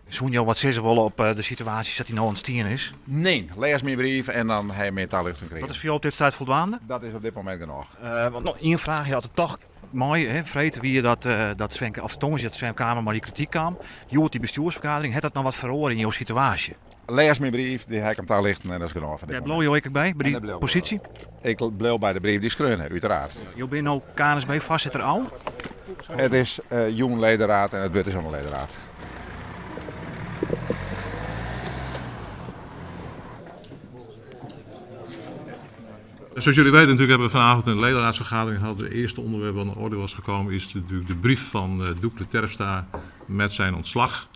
Soenjo, wat zeggen ze wel op de situatie dat hij nou aan het stieren is? Nee, lees mijn brief en dan heb je meer toelichting Wat krijgen. is voor jou op dit tijd voldoende? Dat is op dit moment genoeg. Want nog één vraag, je had het toch mooi, hè, Vreet, wie je dat Sven, of Tongens, dat Sven Kamer maar die kritiek kwam. Je hoort die bestuursvergadering, heeft dat nou wat verhoren in jouw situatie? Lees mijn brief, die heb ik hem toelichten en dat is genoeg. Voor dit Jij moment. bloei je ook bij En daar die blijf ik positie? Ik bleef bij de brief die schreeuwen, uiteraard. Je bent nou KNSB-voorzitter al. Het is jong ledenraad en het wordt is een ledenraad. Zoals jullie weten natuurlijk hebben we vanavond een ledenraadsvergadering gehad. Het eerste onderwerp wat aan de orde was gekomen is natuurlijk de brief van Doekle Terpstra met zijn ontslag.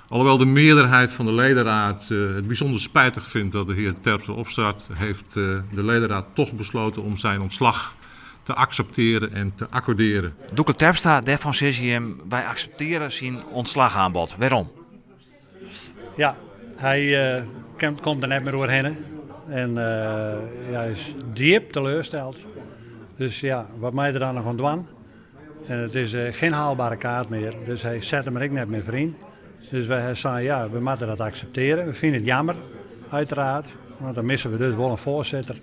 Alhoewel de meerderheid van de ledenraad het bijzonder spijtig vindt dat de heer Terpstra opstaat, heeft de ledenraad toch besloten om zijn ontslag te accepteren en te accorderen. Doekle Terpstra, daarvan zeg je hem, wij accepteren zijn ontslagaanbod. Waarom? Ja, hij komt er net meer doorheen. En hij is diep teleurgesteld. Dus ja, wat mij er dan nog aan doen. En het is geen haalbare kaart meer. Dus hij zet hem er ook net meer vriend. Dus wij zeiden ja, we moeten dat accepteren. We vinden het jammer, uiteraard. Want dan missen we dus wel een voorzitter.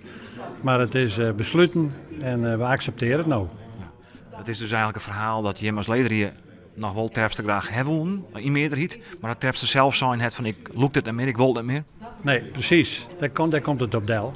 Maar het is besloten en we accepteren het nou. Het is dus eigenlijk een verhaal dat je als leider hier nog wel Terpstra graag hebben, in meerderheid. Maar dat Terpstra zelf zijn het van ik look dit niet meer, ik wil dit meer. Nee, precies. Daar komt het op del.